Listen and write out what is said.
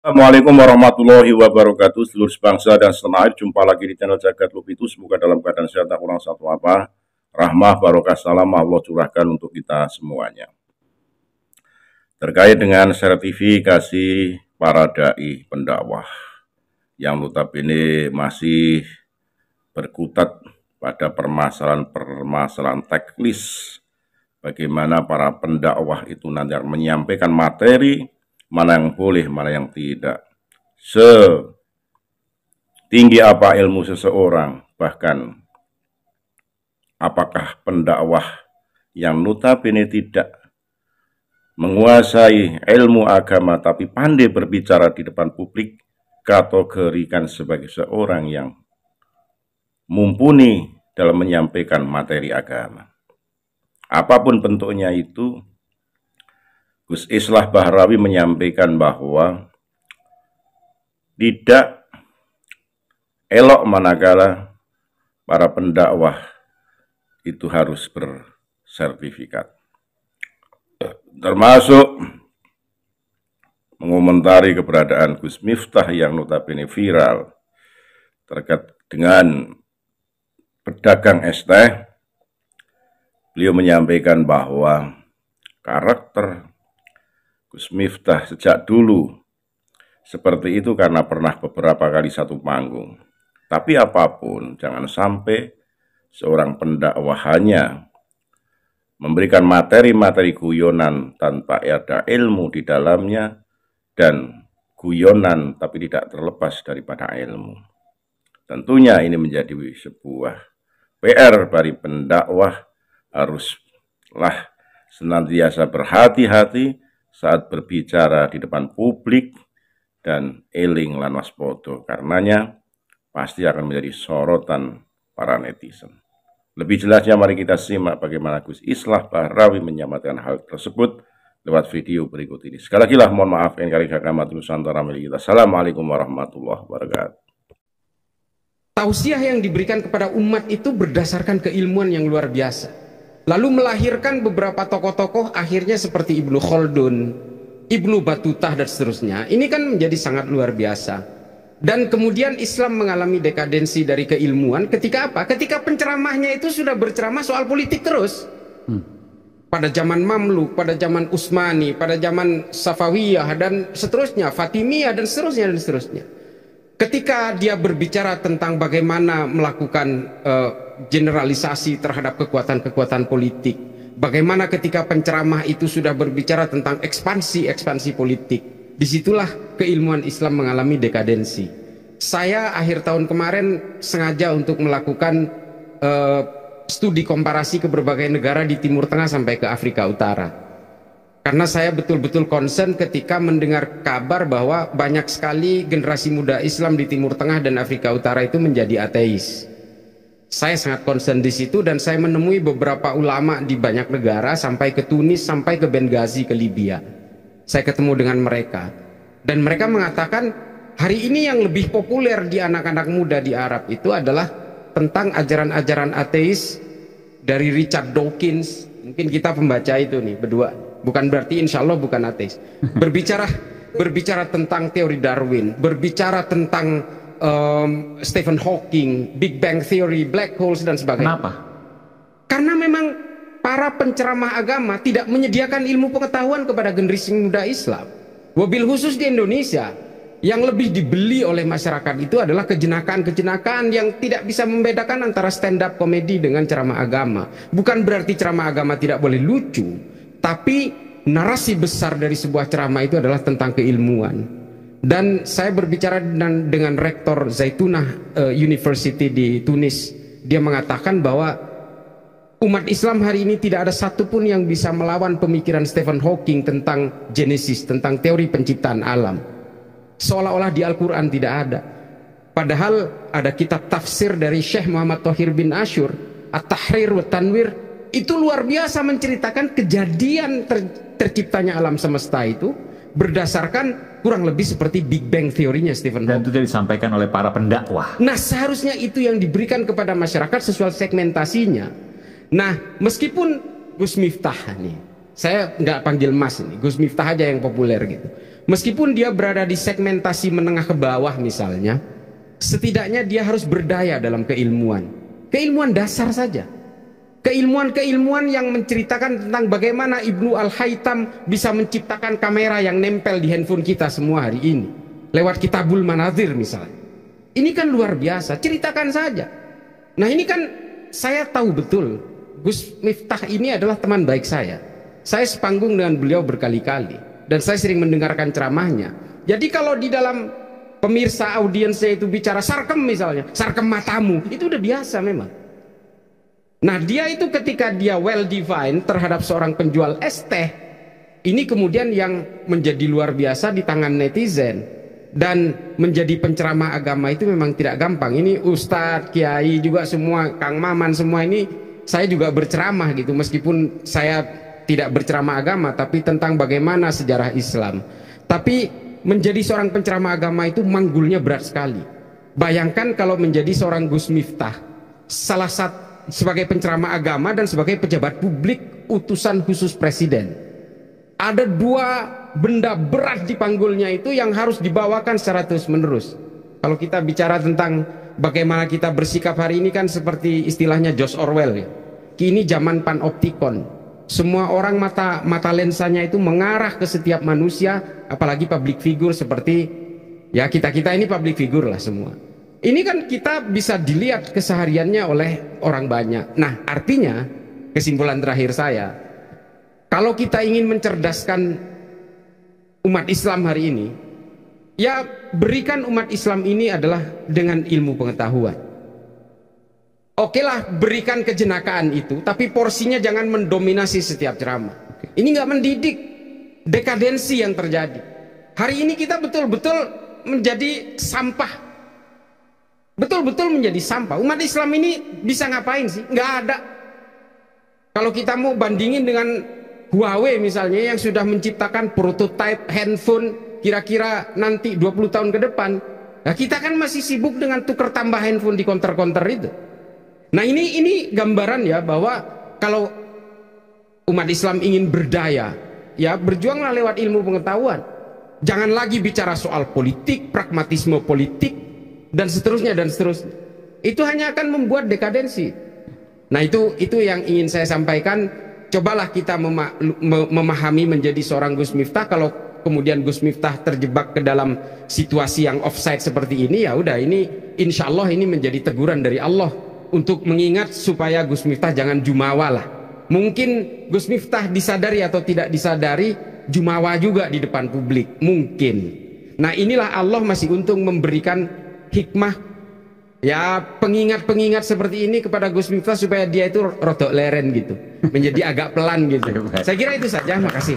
Assalamualaikum warahmatullahi wabarakatuh. Seluruh bangsa dan setanah air, jumpa lagi di channel Jagat Lupitu. Semoga dalam keadaan sehat tak kurang satu apa. Rahmah, barokah, salam Allah curahkan untuk kita semuanya. Terkait dengan sertifikasi para dai pendakwah yang notabene masih berkutat pada permasalahan-permasalahan teknis, bagaimana para pendakwah itu nanti menyampaikan materi, mana yang boleh, mana yang tidak, setinggi apa ilmu seseorang, bahkan apakah pendakwah yang notabene tidak menguasai ilmu agama tapi pandai berbicara di depan publik, kategorikan sebagai seorang yang mumpuni dalam menyampaikan materi agama. Apapun bentuknya itu, Gus Islah Bahrawi menyampaikan bahwa tidak elok manakala para pendakwah itu harus bersertifikat. Termasuk mengomentari keberadaan Gus Miftah yang notabene viral terkait dengan pedagang es teh. Beliau menyampaikan bahwa karakter Gus Miftah sejak dulu seperti itu karena pernah beberapa kali satu panggung. Tapi apapun, jangan sampai seorang pendakwah hanya memberikan materi-materi guyonan tanpa ada ilmu di dalamnya, dan guyonan tapi tidak terlepas daripada ilmu. Tentunya ini menjadi sebuah PR bagi pendakwah, haruslah senantiasa berhati-hati saat berbicara di depan publik dan eling lan waspada, karenanya pasti akan menjadi sorotan para netizen. Lebih jelasnya mari kita simak bagaimana Gus Islah Bahrawi menyampaikan hal tersebut lewat video berikut ini. Sekali lagi mohon maaf NKRI Agama Nusantara milik kita. Assalamualaikum warahmatullahi wabarakatuh. Tausiah yang diberikan kepada umat itu berdasarkan keilmuan yang luar biasa. Lalu melahirkan beberapa tokoh-tokoh akhirnya seperti Ibnu Khaldun, Ibnu Batutah dan seterusnya. Ini kan menjadi sangat luar biasa. Dan kemudian Islam mengalami dekadensi dari keilmuan ketika apa? Ketika penceramahnya itu sudah berceramah soal politik terus. Pada zaman Mamluk, pada zaman Utsmani, pada zaman Safawiyah dan seterusnya, Fatimiyah dan seterusnya dan seterusnya. Ketika dia berbicara tentang bagaimana melakukan generalisasi terhadap kekuatan-kekuatan politik, bagaimana ketika penceramah itu sudah berbicara tentang ekspansi politik, disitulah keilmuan Islam mengalami dekadensi. Saya akhir tahun kemarin sengaja untuk melakukan studi komparasi ke berbagai negara di Timur Tengah sampai ke Afrika Utara. Karena saya betul-betul concern ketika mendengar kabar bahwa banyak sekali generasi muda Islam di Timur Tengah dan Afrika Utara itu menjadi ateis. Saya sangat concern di situ dan saya menemui beberapa ulama di banyak negara sampai ke Tunis, sampai ke Benghazi, ke Libya. Saya ketemu dengan mereka dan mereka mengatakan hari ini yang lebih populer di anak-anak muda di Arab itu adalah tentang ajaran-ajaran ateis dari Richard Dawkins. Mungkin kita pembaca itu nih berdua, bukan berarti insya Allah bukan ateis. Berbicara tentang teori Darwin, berbicara tentang Stephen Hawking, Big Bang Theory, black holes dan sebagainya. Kenapa? Karena memang para penceramah agama tidak menyediakan ilmu pengetahuan kepada generasi muda Islam. Wabil khusus di Indonesia, yang lebih dibeli oleh masyarakat itu adalah kejenakaan-kejenakaan yang tidak bisa membedakan antara stand up komedi dengan ceramah agama. Bukan berarti ceramah agama tidak boleh lucu, tapi narasi besar dari sebuah ceramah itu adalah tentang keilmuan. Dan saya berbicara dengan rektor Zaitunah University di Tunis. Dia mengatakan bahwa umat Islam hari ini tidak ada satupun yang bisa melawan pemikiran Stephen Hawking tentang Genesis, tentang teori penciptaan alam. Seolah-olah di Al-Quran tidak ada. Padahal ada kitab tafsir dari Syekh Muhammad Thohir bin Ashur, At-Tahrir wa Tanwir, itu luar biasa menceritakan kejadian terciptanya alam semesta itu berdasarkan kurang lebih seperti Big Bang teorinya Stephen Hawking. Dan itu disampaikan oleh para pendakwah. Nah, seharusnya itu yang diberikan kepada masyarakat sesuai segmentasinya. Nah, meskipun Gus Miftah nih, saya nggak panggil Mas ini, Gus Miftah aja yang populer gitu. Meskipun dia berada di segmentasi menengah ke bawah misalnya, setidaknya dia harus berdaya dalam keilmuan. Keilmuan dasar saja. Keilmuan-keilmuan yang menceritakan tentang bagaimana Ibnu Al-Haytham bisa menciptakan kamera yang nempel di handphone kita semua hari ini. Lewat Kitabul Manazir misalnya. Ini kan luar biasa, ceritakan saja. Nah ini kan saya tahu betul, Gus Miftah ini adalah teman baik saya. Saya sepanggung dengan beliau berkali-kali. Dan saya sering mendengarkan ceramahnya. Jadi kalau di dalam pemirsa audiensnya itu bicara sarkem misalnya, sarkem matamu, itu udah biasa memang. Nah dia itu ketika dia well defined terhadap seorang penjual es teh, ini kemudian yang menjadi luar biasa di tangan netizen. Dan menjadi penceramah agama itu memang tidak gampang. Ini Ustadz, Kiai juga semua, Kang Maman semua ini, saya juga berceramah gitu. Meskipun saya tidak berceramah agama, tapi tentang bagaimana sejarah Islam. Tapi menjadi seorang penceramah agama itu manggulnya berat sekali. Bayangkan kalau menjadi seorang Gus Miftah, salah satu sebagai penceramah agama dan sebagai pejabat publik utusan khusus presiden. Ada dua benda berat di panggulnya itu yang harus dibawakan secara terus menerus. Kalau kita bicara tentang bagaimana kita bersikap hari ini kan seperti istilahnya George Orwell ya. Kini zaman panoptikon. Semua orang mata lensanya itu mengarah ke setiap manusia, apalagi public figure seperti ya kita ini public figure lah semua. Ini kan kita bisa dilihat kesehariannya oleh orang banyak. Nah artinya kesimpulan terakhir saya, kalau kita ingin mencerdaskan umat Islam hari ini, ya berikan umat Islam ini adalah dengan ilmu pengetahuan. Oke lah, berikan kejenakaan itu, tapi porsinya jangan mendominasi setiap ceramah. Ini nggak mendidik, dekadensi yang terjadi. Hari ini kita betul-betul menjadi sampah, betul-betul menjadi sampah. Umat Islam ini bisa ngapain sih? Nggak ada. Kalau kita mau bandingin dengan Huawei misalnya yang sudah menciptakan prototipe handphone kira-kira nanti 20 tahun ke depan, nah kita kan masih sibuk dengan tukar tambah handphone di konter-konter itu. Nah ini gambaran ya bahwa kalau umat Islam ingin berdaya, ya berjuanglah lewat ilmu pengetahuan. Jangan lagi bicara soal politik, pragmatisme politik dan seterusnya dan seterusnya. Itu hanya akan membuat dekadensi. Nah itu yang ingin saya sampaikan. Cobalah kita memahami menjadi seorang Gus Miftah. Kalau kemudian Gus Miftah terjebak ke dalam situasi yang offside seperti ini, ya udah ini insya Allah ini menjadi teguran dari Allah untuk mengingat supaya Gus Miftah jangan jumawa lah. Mungkin Gus Miftah disadari atau tidak disadari jumawa juga di depan publik, mungkin. Nah inilah Allah masih untung memberikan hikmah, ya pengingat-pengingat seperti ini kepada Gus Miftah supaya dia itu rodok leren gitu, menjadi agak pelan gitu. Saya kira itu saja, makasih.